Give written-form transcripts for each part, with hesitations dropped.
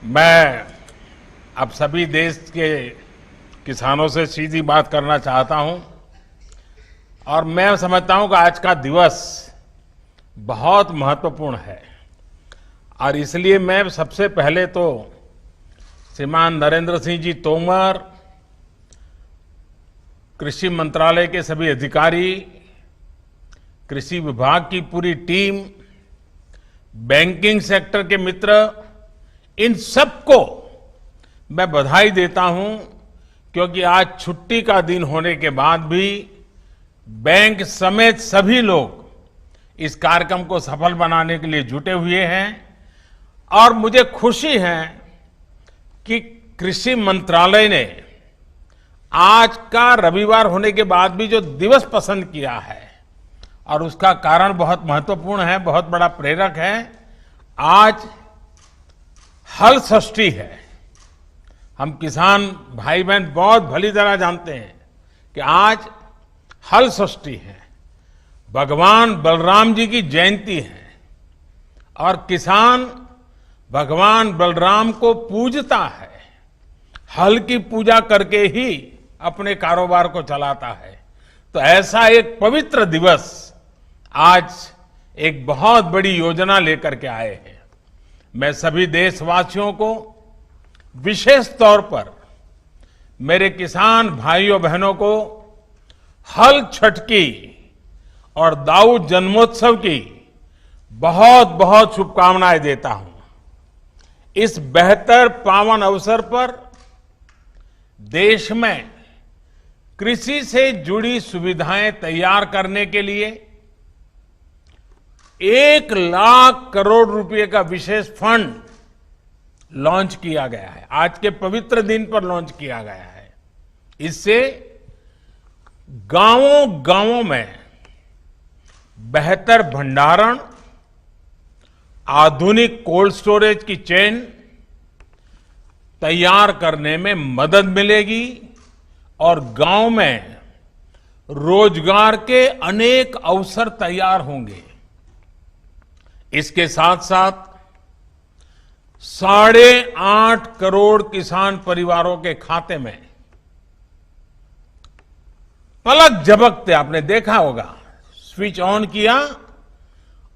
मैं अब सभी देश के किसानों से सीधी बात करना चाहता हूं और मैं समझता हूं कि आज का दिवस बहुत महत्वपूर्ण है और इसलिए मैं सबसे पहले तो श्रीमान नरेंद्र सिंह जी तोमर, कृषि मंत्रालय के सभी अधिकारी, कृषि विभाग की पूरी टीम, बैंकिंग सेक्टर के मित्र, इन सबको मैं बधाई देता हूं क्योंकि आज छुट्टी का दिन होने के बाद भी बैंक समेत सभी लोग इस कार्यक्रम को सफल बनाने के लिए जुटे हुए हैं और मुझे खुशी है कि कृषि मंत्रालय ने आज का रविवार होने के बाद भी जो दिवस पसंद किया है और उसका कारण बहुत महत्वपूर्ण है, बहुत बड़ा प्रेरक है। आज हल षष्ठी है। हम किसान भाई बहन बहुत भली तरह जानते हैं कि आज हल षष्ठी है, भगवान बलराम जी की जयंती है और किसान भगवान बलराम को पूजता है। हल की पूजा करके ही अपने कारोबार को चलाता है। तो ऐसा एक पवित्र दिवस आज एक बहुत बड़ी योजना लेकर के आए हैं। मैं सभी देशवासियों को विशेष तौर पर मेरे किसान भाइयों बहनों को हल छठ की और दाऊ जन्मोत्सव की बहुत बहुत शुभकामनाएं देता हूं। इस बेहतर पावन अवसर पर देश में कृषि से जुड़ी सुविधाएं तैयार करने के लिए 1,00,000 करोड़ रुपए का विशेष फंड लॉन्च किया गया है। आज के पवित्र दिन पर लॉन्च किया गया है। इससे गांवों गांवों में बेहतर भंडारण, आधुनिक कोल्ड स्टोरेज की चेन तैयार करने में मदद मिलेगी और गांव में रोजगार के अनेक अवसर तैयार होंगे। इसके साथ साथ 8.5 करोड़ किसान परिवारों के खाते में पलक झपकते आपने देखा होगा, स्विच ऑन किया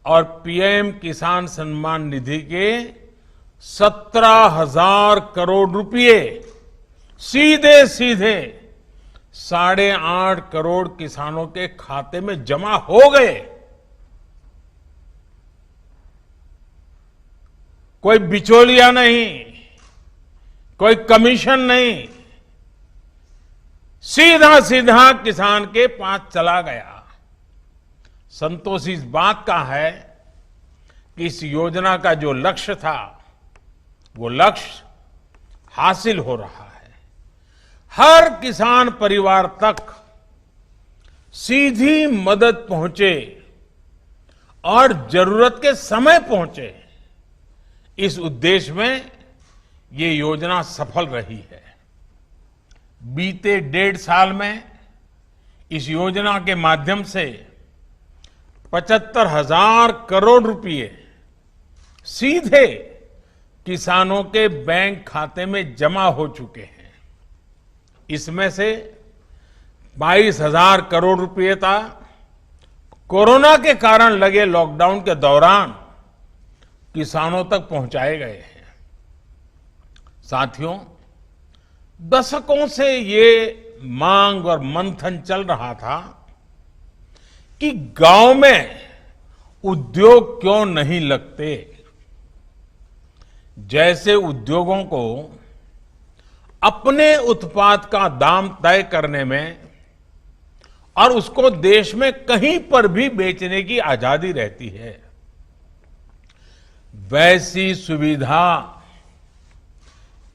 और पीएम किसान सम्मान निधि के 17,000 करोड़ रुपए सीधे सीधे 8.5 करोड़ किसानों के खाते में जमा हो गए। कोई बिचौलिया नहीं, कोई कमीशन नहीं, सीधा सीधा किसान के पास चला गया। संतोष इस बात का है कि इस योजना का जो लक्ष्य था वो लक्ष्य हासिल हो रहा है। हर किसान परिवार तक सीधी मदद पहुंचे और जरूरत के समय पहुंचे, इस उद्देश्य में ये योजना सफल रही है। बीते 1.5 साल में इस योजना के माध्यम से 75,000 करोड़ रुपए सीधे किसानों के बैंक खाते में जमा हो चुके हैं। इसमें से 22,000 करोड़ रुपए था कोरोना के कारण लगे लॉकडाउन के दौरान किसानों तक पहुंचाए गए हैं। साथियों, दशकों से ये मांग और मंथन चल रहा था कि गांव में उद्योग क्यों नहीं लगते। जैसे उद्योगों को अपने उत्पाद का दाम तय करने में और उसको देश में कहीं पर भी बेचने की आजादी रहती है, वैसी सुविधा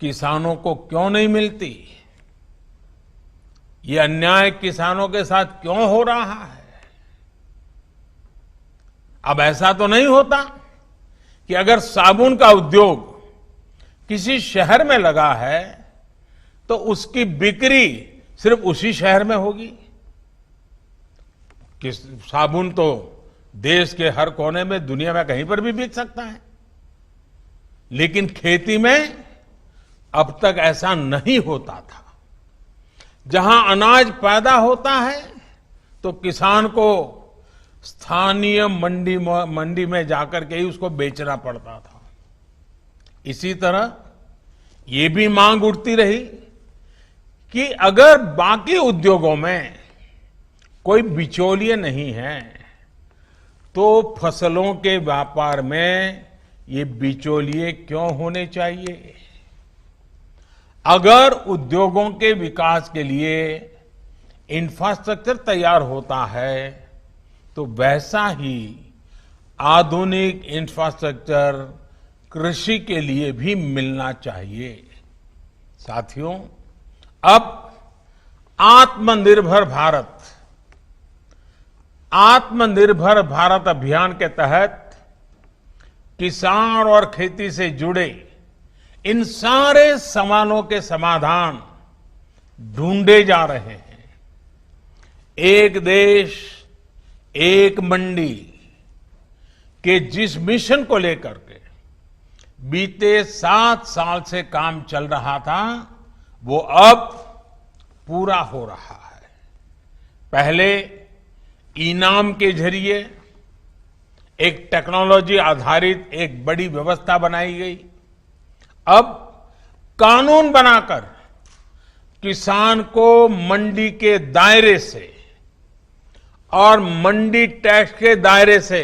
किसानों को क्यों नहीं मिलती। ये अन्याय किसानों के साथ क्यों हो रहा है। अब ऐसा तो नहीं होता कि अगर साबुन का उद्योग किसी शहर में लगा है तो उसकी बिक्री सिर्फ उसी शहर में होगी। कि साबुन तो देश के हर कोने में, दुनिया में कहीं पर भी बिक सकता है, लेकिन खेती में अब तक ऐसा नहीं होता था। जहां अनाज पैदा होता है तो किसान को स्थानीय मंडी में जाकर के ही उसको बेचना पड़ता था। इसी तरह ये भी मांग उठती रही कि अगर बाकी उद्योगों में कोई बिचौलिए नहीं है तो फसलों के व्यापार में ये बिचौलिए क्यों होने चाहिए। अगर उद्योगों के विकास के लिए इंफ्रास्ट्रक्चर तैयार होता है तो वैसा ही आधुनिक इंफ्रास्ट्रक्चर कृषि के लिए भी मिलना चाहिए। साथियों, अब आत्मनिर्भर भारत अभियान के तहत किसान और खेती से जुड़े इन सारे सवालों के समाधान ढूंढे जा रहे हैं। एक देश एक मंडी के जिस मिशन को लेकर के बीते 7 साल से काम चल रहा था वो अब पूरा हो रहा है। पहले इनाम के जरिए एक टेक्नोलॉजी आधारित एक बड़ी व्यवस्था बनाई गई। अब कानून बनाकर किसान को मंडी के दायरे से और मंडी टैक्स के दायरे से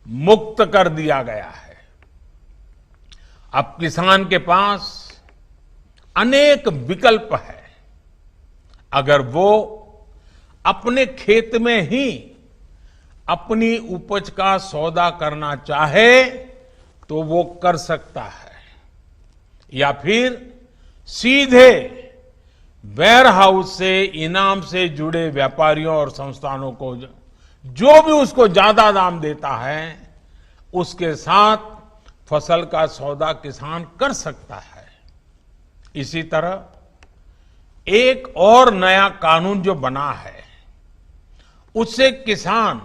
मुक्त कर दिया गया है। अब किसान के पास अनेक विकल्प है। अगर वो अपने खेत में ही अपनी उपज का सौदा करना चाहे तो वो कर सकता है, या फिर सीधे वेयर हाउस से इनाम से जुड़े व्यापारियों और संस्थानों को जो भी उसको ज्यादा दाम देता है उसके साथ फसल का सौदा किसान कर सकता है। इसी तरह एक और नया कानून जो बना है उससे किसान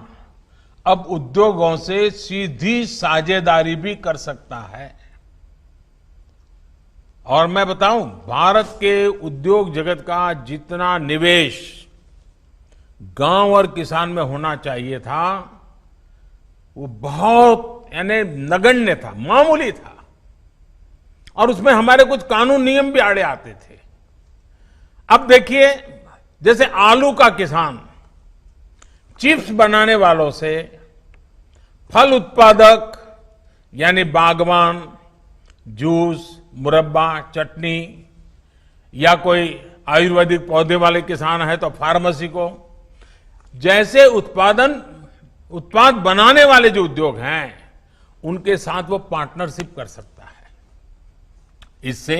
अब उद्योगों से सीधी साझेदारी भी कर सकता है। और मैं बताऊं, भारत के उद्योग जगत का जितना निवेश गांव और किसान में होना चाहिए था वो बहुत यानी नगण्य था, मामूली था, और उसमें हमारे कुछ कानून नियम भी आड़े आते थे। अब देखिए, जैसे आलू का किसान चिप्स बनाने वालों से फल उत्पादक यानी बागवान, जूस, मुरब्बा, चटनी, या कोई आयुर्वेदिक पौधे वाले किसान है तो फार्मेसी को, जैसे उत्पाद बनाने वाले जो उद्योग हैं उनके साथ वो पार्टनरशिप कर सकता है। इससे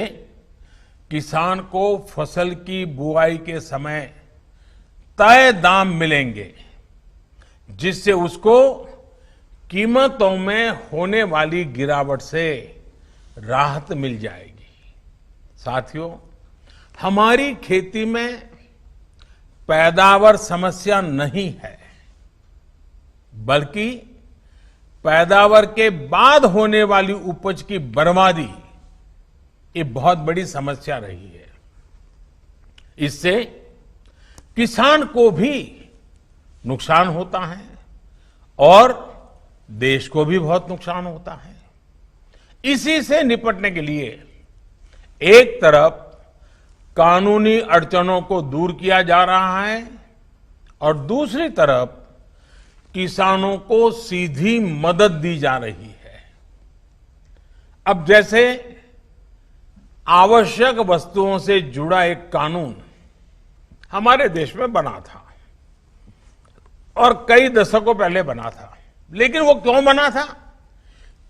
किसान को फसल की बुआई के समय तय दाम मिलेंगे, जिससे उसको कीमतों में होने वाली गिरावट से राहत मिल जाएगी। साथियों, हमारी खेती में पैदावार समस्या नहीं है, बल्कि पैदावार के बाद होने वाली उपज की बर्बादी ये बहुत बड़ी समस्या रही है। इससे किसान को भी नुकसान होता है और देश को भी बहुत नुकसान होता है। इसी से निपटने के लिए एक तरफ कानूनी अड़चनों को दूर किया जा रहा है और दूसरी तरफ किसानों को सीधी मदद दी जा रही है। अब जैसे आवश्यक वस्तुओं से जुड़ा एक कानून हमारे देश में बना था और कई दशकों पहले बना था, लेकिन वो क्यों बना था?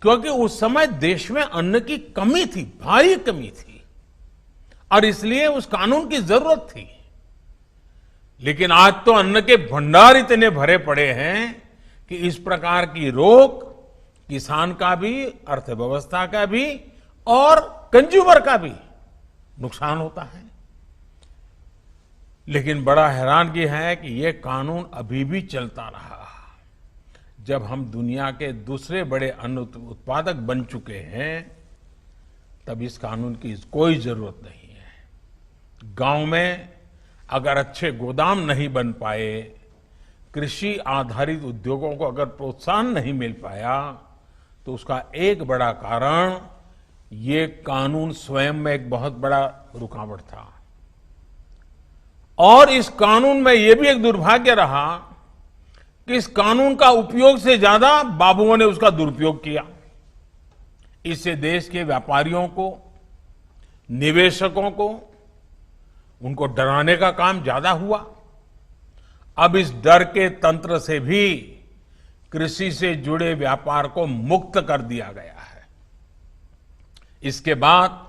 क्योंकि उस समय देश में अन्न की कमी थी, भारी कमी थी, और इसलिए उस कानून की जरूरत थी। लेकिन आज तो अन्न के भंडार इतने भरे पड़े हैं कि इस प्रकार की रोक किसान का भी, अर्थव्यवस्था का भी और कंज्यूमर का भी नुकसान होता है। लेकिन बड़ा हैरानगी है कि यह कानून अभी भी चलता रहा। जब हम दुनिया के दूसरे बड़े अन्न उत्पादक बन चुके हैं तब इस कानून की कोई जरूरत नहीं है। गांव में अगर अच्छे गोदाम नहीं बन पाए, कृषि आधारित उद्योगों को अगर प्रोत्साहन नहीं मिल पाया, तो उसका एक बड़ा कारण ये कानून स्वयं में एक बहुत बड़ा रुकावट था। और इस कानून में यह भी एक दुर्भाग्य रहा कि इस कानून का उपयोग से ज्यादा बाबुओं ने उसका दुरुपयोग किया। इससे देश के व्यापारियों को, निवेशकों को, उनको डराने का काम ज्यादा हुआ। अब इस डर के तंत्र से भी कृषि से जुड़े व्यापार को मुक्त कर दिया गया है। इसके बाद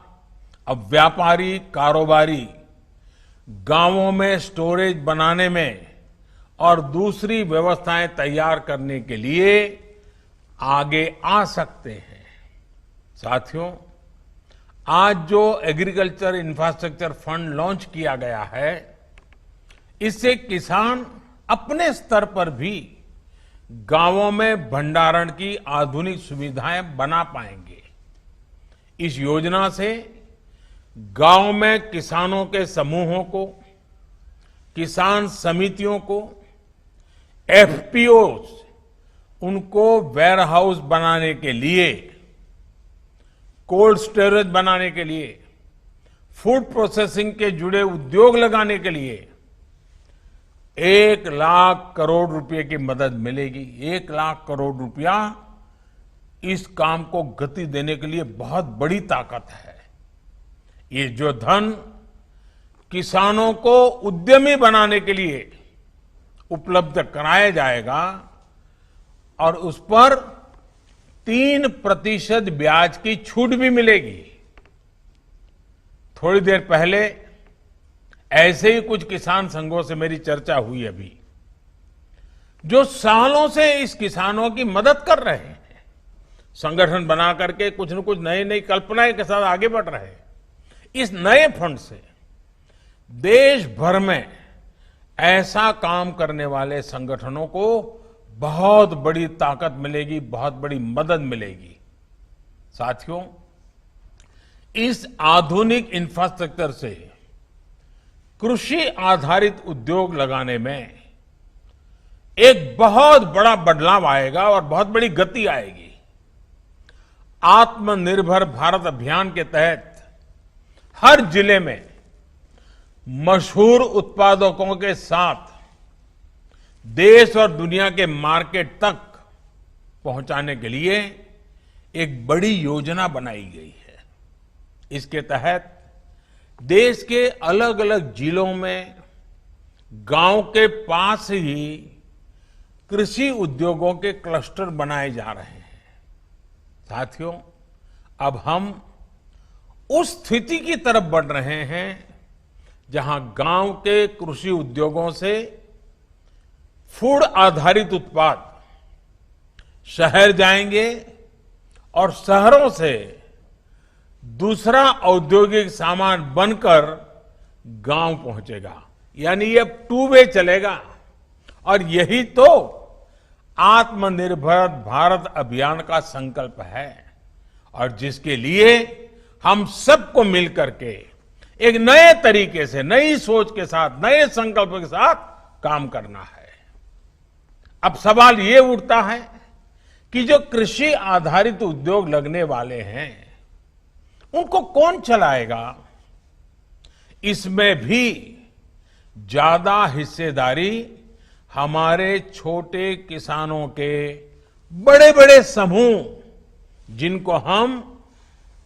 अब व्यापारी, कारोबारी गांवों में स्टोरेज बनाने में और दूसरी व्यवस्थाएं तैयार करने के लिए आगे आ सकते हैं। साथियों, आज जो एग्रीकल्चर इंफ्रास्ट्रक्चर फंड लॉन्च किया गया है, इससे किसान अपने स्तर पर भी गांवों में भंडारण की आधुनिक सुविधाएं बना पाएंगे। इस योजना से गांव में किसानों के समूहों को, किसान समितियों को, एफपीओ उनको वेयर हाउस बनाने के लिए, कोल्ड स्टोरेज बनाने के लिए, फूड प्रोसेसिंग के जुड़े उद्योग लगाने के लिए 1 लाख करोड़ रुपए की मदद मिलेगी। 1 लाख करोड़ रुपया इस काम को गति देने के लिए बहुत बड़ी ताकत है। ये जो धन किसानों को उद्यमी बनाने के लिए उपलब्ध कराया जाएगा और उस पर 3% ब्याज की छूट भी मिलेगी। थोड़ी देर पहले ऐसे ही कुछ किसान संघों से मेरी चर्चा हुई अभी, जो सालों से इस किसानों की मदद कर रहे हैं, संगठन बना करके कुछ न कुछ नई नई कल्पनाएं के साथ आगे बढ़ रहे हैं। इस नए फंड से देश भर में ऐसा काम करने वाले संगठनों को बहुत बड़ी ताकत मिलेगी, बहुत बड़ी मदद मिलेगी। साथियों, इस आधुनिक इंफ्रास्ट्रक्चर से कृषि आधारित उद्योग लगाने में एक बहुत बड़ा बदलाव आएगा और बहुत बड़ी गति आएगी। आत्मनिर्भर भारत अभियान के तहत हर जिले में मशहूर उत्पादकों के साथ देश और दुनिया के मार्केट तक पहुंचाने के लिए एक बड़ी योजना बनाई गई है। इसके तहत देश के अलग अलग जिलों में गांव के पास ही कृषि उद्योगों के क्लस्टर बनाए जा रहे हैं। साथियों, अब हम उस स्थिति की तरफ बढ़ रहे हैं जहां गांव के कृषि उद्योगों से फूड आधारित उत्पाद शहर जाएंगे और शहरों से दूसरा औद्योगिक सामान बनकर गांव पहुंचेगा। यानी ये 2 वे चलेगा। और यही तो आत्मनिर्भर भारत अभियान का संकल्प है और जिसके लिए हम सबको मिलकर के एक नए तरीके से, नई सोच के साथ, नए संकल्प के साथ काम करना है। अब सवाल ये उठता है कि जो कृषि आधारित उद्योग लगने वाले हैं, उनको कौन चलाएगा? इसमें भी ज्यादा हिस्सेदारी हमारे छोटे किसानों के बड़े बड़े समूह, जिनको हम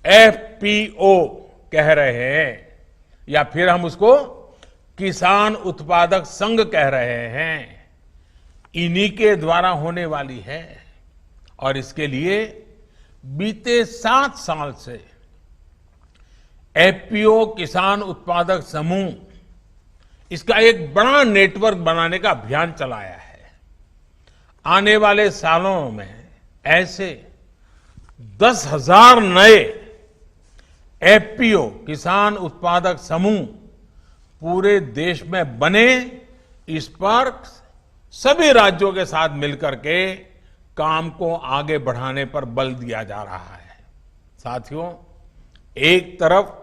एफपीओ कह रहे हैं या फिर हम उसको किसान उत्पादक संघ कह रहे हैं, इन्हीं के द्वारा होने वाली है। और इसके लिए बीते 7 साल से एफपीओ किसान उत्पादक समूह इसका एक बड़ा नेटवर्क बनाने का अभियान चलाया है। आने वाले सालों में ऐसे 10,000 नए एफपीओ किसान उत्पादक समूह पूरे देश में बने, इस पर सभी राज्यों के साथ मिलकर के काम को आगे बढ़ाने पर बल दिया जा रहा है। साथियों, एक तरफ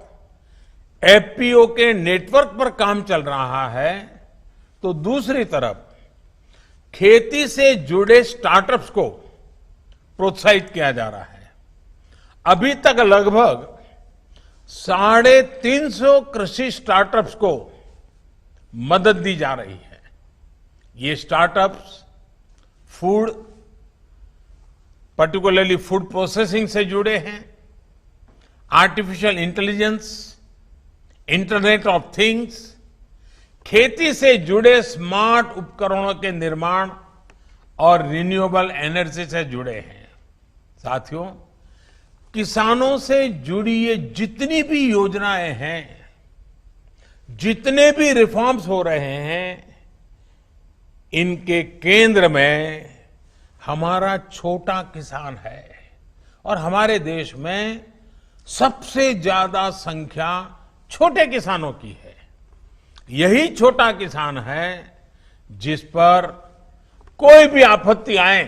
एफपीओ के नेटवर्क पर काम चल रहा है, तो दूसरी तरफ खेती से जुड़े स्टार्टअप्स को प्रोत्साहित किया जा रहा है। अभी तक लगभग 350 कृषि स्टार्टअप्स को मदद दी जा रही है। ये startups food, particularly food processing से जुड़े हैं, artificial intelligence, internet of things, खेती से जुड़े स्मार्ट उपकरणों के निर्माण और रिन्यूएबल एनर्जी से जुड़े हैं। साथियों, किसानों से जुड़ी ये जितनी भी योजनाएं हैं, जितने भी रिफॉर्म्स हो रहे हैं, इनके केंद्र में हमारा छोटा किसान है। और हमारे देश में सबसे ज्यादा संख्या छोटे किसानों की है। यही छोटा किसान है जिस पर कोई भी आपत्ति आए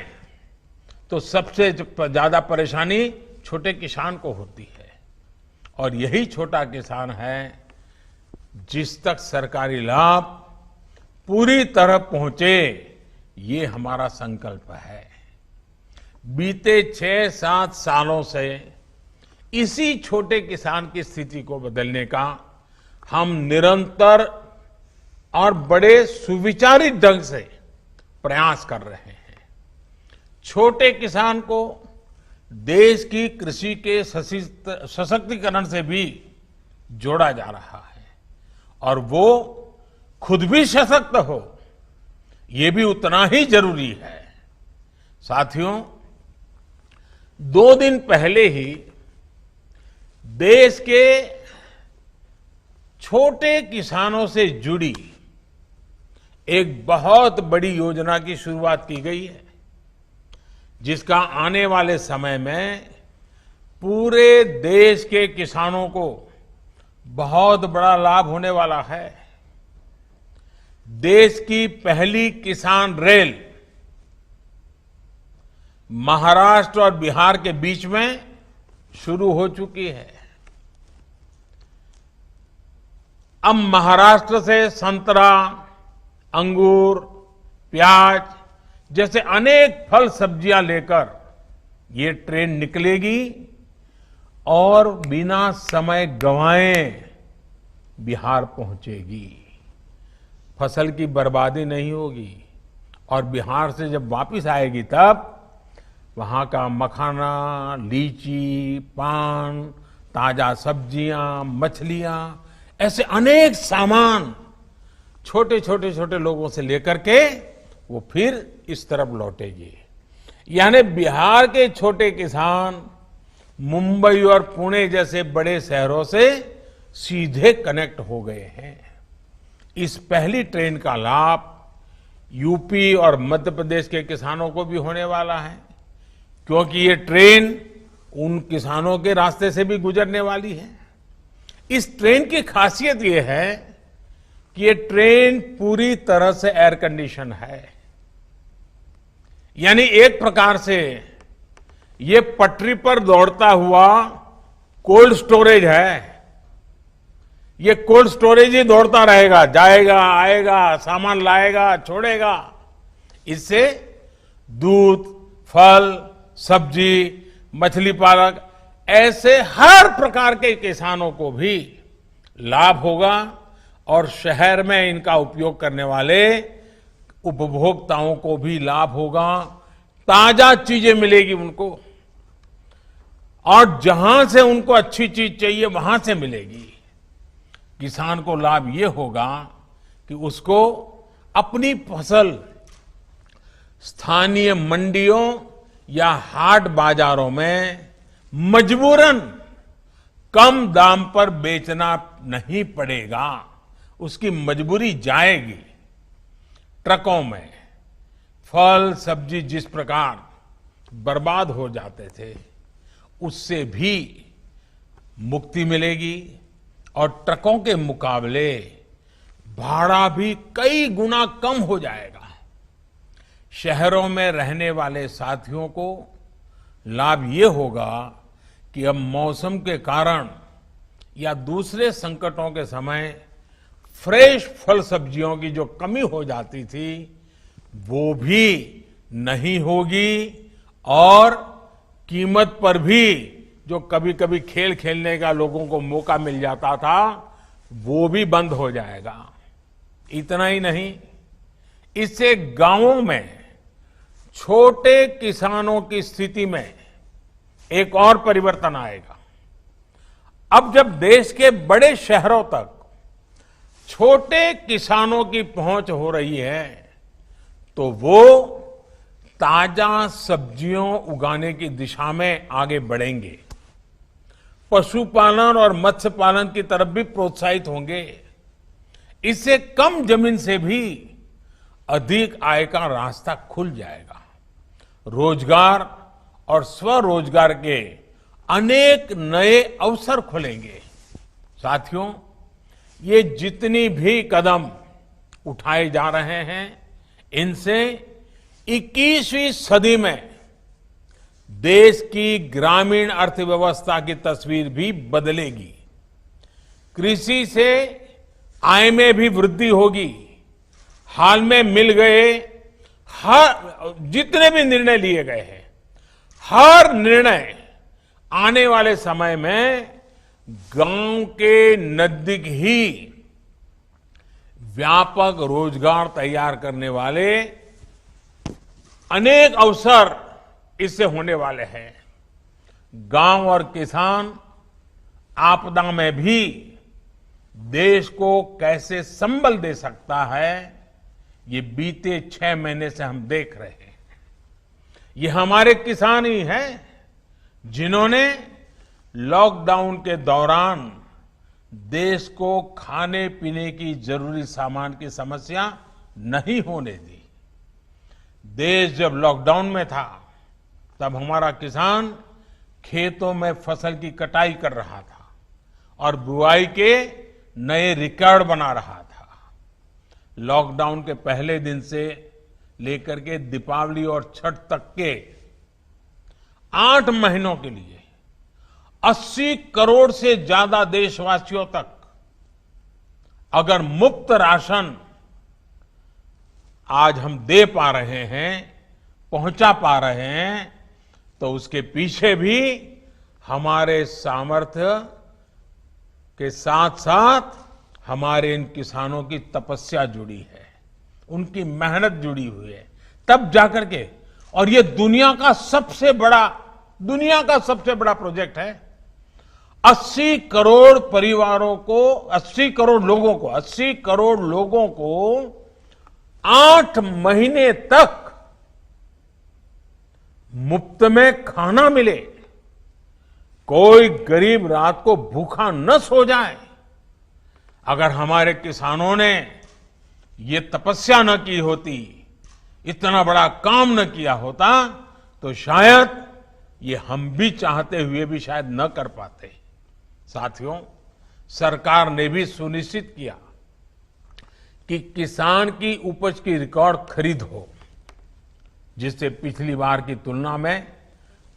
तो सबसे ज्यादा परेशानी छोटे किसान को होती है। और यही छोटा किसान है जिस तक सरकारी लाभ पूरी तरह पहुंचे, ये हमारा संकल्प है। बीते 6-7 सालों से इसी छोटे किसान की स्थिति को बदलने का हम निरंतर और बड़े सुविचारित ढंग से प्रयास कर रहे हैं। छोटे किसान को देश की कृषि के सशक्तिकरण से भी जोड़ा जा रहा है और वो खुद भी सशक्त हो, ये भी उतना ही जरूरी है। साथियों, 2 दिन पहले ही देश के छोटे किसानों से जुड़ी एक बहुत बड़ी योजना की शुरुआत की गई है, जिसका आने वाले समय में पूरे देश के किसानों को बहुत बड़ा लाभ होने वाला है। देश की पहली किसान रेल महाराष्ट्र और बिहार के बीच में शुरू हो चुकी है। अब महाराष्ट्र से संतरा, अंगूर, प्याज जैसे अनेक फल सब्जियां लेकर ये ट्रेन निकलेगी और बिना समय गंवाए बिहार पहुंचेगी। फसल की बर्बादी नहीं होगी और बिहार से जब वापस आएगी तब वहां का मखाना, लीची, पान, ताजा सब्जियां, मछलियां, ऐसे अनेक सामान छोटे छोटे लोगों से लेकर के वो फिर इस तरफ लौटेगी। यानी बिहार के छोटे किसान मुंबई और पुणे जैसे बड़े शहरों से सीधे कनेक्ट हो गए हैं। इस पहली ट्रेन का लाभ यूपी और मध्य प्रदेश के किसानों को भी होने वाला है, क्योंकि ये ट्रेन उन किसानों के रास्ते से भी गुजरने वाली है। इस ट्रेन की खासियत ये है कि ये ट्रेन पूरी तरह से एयर कंडीशन है। यानी एक प्रकार से ये पटरी पर दौड़ता हुआ कोल्ड स्टोरेज है। ये कोल्ड स्टोरेज ही दौड़ता रहेगा, जाएगा, आएगा, सामान लाएगा, छोड़ेगा। इससे दूध, फल, सब्जी, मछली पालक ऐसे हर प्रकार के किसानों को भी लाभ होगा और शहर में इनका उपयोग करने वाले उपभोक्ताओं को भी लाभ होगा। ताजा चीजें मिलेगी उनको और जहां से उनको अच्छी चीज चाहिए वहां से मिलेगी। किसान को लाभ ये होगा कि उसको अपनी फसल स्थानीय मंडियों या हाट बाजारों में मजबूरन कम दाम पर बेचना नहीं पड़ेगा। उसकी मजबूरी जाएगी। ट्रकों में फल सब्जी जिस प्रकार बर्बाद हो जाते थे, उससे भी मुक्ति मिलेगी और ट्रकों के मुकाबले भाड़ा भी कई गुना कम हो जाएगा। शहरों में रहने वाले साथियों को लाभ ये होगा कि अब मौसम के कारण या दूसरे संकटों के समय फ्रेश फल सब्जियों की जो कमी हो जाती थी वो भी नहीं होगी और कीमत पर भी जो कभी कभी खेल खेलने का लोगों को मौका मिल जाता था वो भी बंद हो जाएगा। इतना ही नहीं, इससे गांवों में छोटे किसानों की स्थिति में एक और परिवर्तन आएगा। अब जब देश के बड़े शहरों तक छोटे किसानों की पहुंच हो रही है तो वो ताजा सब्जियों उगाने की दिशा में आगे बढ़ेंगे, पशुपालन और मत्स्य पालन की तरफ भी प्रोत्साहित होंगे। इससे कम जमीन से भी अधिक आय का रास्ता खुल जाएगा। रोजगार और स्वरोजगार के अनेक नए अवसर खुलेंगे। साथियों, ये जितनी भी कदम उठाए जा रहे हैं इनसे 21वीं सदी में देश की ग्रामीण अर्थव्यवस्था की तस्वीर भी बदलेगी। कृषि से आय में भी वृद्धि होगी। हाल में मिल गए हर जितने भी निर्णय लिए गए हैं, हर निर्णय आने वाले समय में गांव के नजदीक ही व्यापक रोजगार तैयार करने वाले अनेक अवसर इससे होने वाले हैं। गांव और किसान आपदा में भी देश को कैसे संबल दे सकता है, ये बीते 6 महीने से हम देख रहे हैं। ये हमारे किसान ही हैं जिन्होंने लॉकडाउन के दौरान देश को खाने पीने की जरूरी सामान की समस्या नहीं होने दी। देश जब लॉकडाउन में था तब हमारा किसान खेतों में फसल की कटाई कर रहा था और बुआई के नए रिकॉर्ड बना रहा था। लॉकडाउन के पहले दिन से लेकर के दीपावली और छठ तक के 8 महीनों के लिए 80 करोड़ से ज्यादा देशवासियों तक अगर मुफ्त राशन आज हम दे पा रहे हैं, पहुंचा पा रहे हैं, तो उसके पीछे भी हमारे सामर्थ्य के साथ साथ हमारे इन किसानों की तपस्या जुड़ी है, उनकी मेहनत जुड़ी हुई है। तब जाकर के, और ये दुनिया का सबसे बड़ा प्रोजेक्ट है। 80 करोड़ परिवारों को, 80 करोड़ लोगों को 8 महीने तक मुफ्त में खाना मिले, कोई गरीब रात को भूखा न सो जाए। अगर हमारे किसानों ने ये तपस्या न की होती, इतना बड़ा काम न किया होता, तो शायद ये हम भी चाहते हुए भी शायद न कर पाते। साथियों, सरकार ने भी सुनिश्चित किया कि किसान की उपज की रिकॉर्ड खरीद हो, जिससे पिछली बार की तुलना में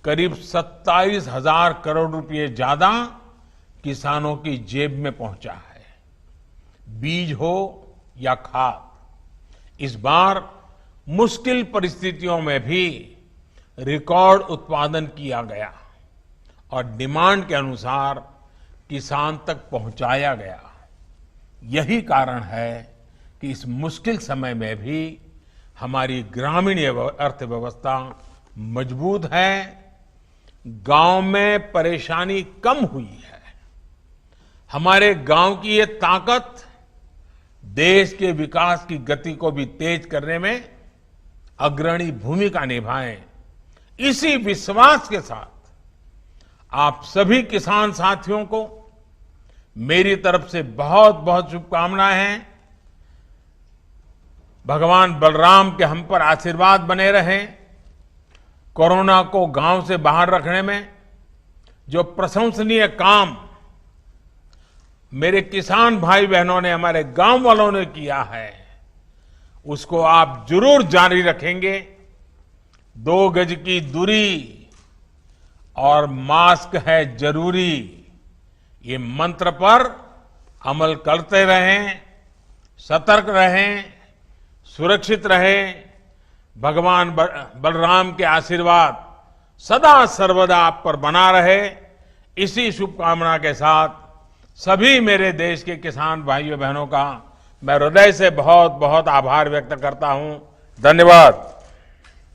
करीब 27,000 करोड़ रुपए ज्यादा किसानों की जेब में पहुंचा है। बीज हो या खाद, इस बार मुश्किल परिस्थितियों में भी रिकॉर्ड उत्पादन किया गया और डिमांड के अनुसार किसान तक पहुंचाया गया। यही कारण है कि इस मुश्किल समय में भी हमारी ग्रामीण अर्थव्यवस्था मजबूत है। गांव में परेशानी कम हुई है। हमारे गांव की ये ताकत देश के विकास की गति को भी तेज करने में अग्रणी भूमिका निभाए। इसी विश्वास के साथ आप सभी किसान साथियों को मेरी तरफ से बहुत बहुत शुभकामनाएं हैं। भगवान बलराम के हम पर आशीर्वाद बने रहें। कोरोना को गांव से बाहर रखने में जो प्रशंसनीय काम मेरे किसान भाई बहनों ने, हमारे गांव वालों ने किया है, उसको आप जरूर जारी रखेंगे। 2 गज की दूरी और मास्क है जरूरी, ये मंत्र पर अमल करते रहें, सतर्क रहें, सुरक्षित रहें। भगवान बलराम के आशीर्वाद सदा सर्वदा आप पर बना रहे, इसी शुभकामना के साथ सभी मेरे देश के किसान भाइयों बहनों का मैं हृदय से बहुत बहुत आभार व्यक्त करता हूं। धन्यवाद।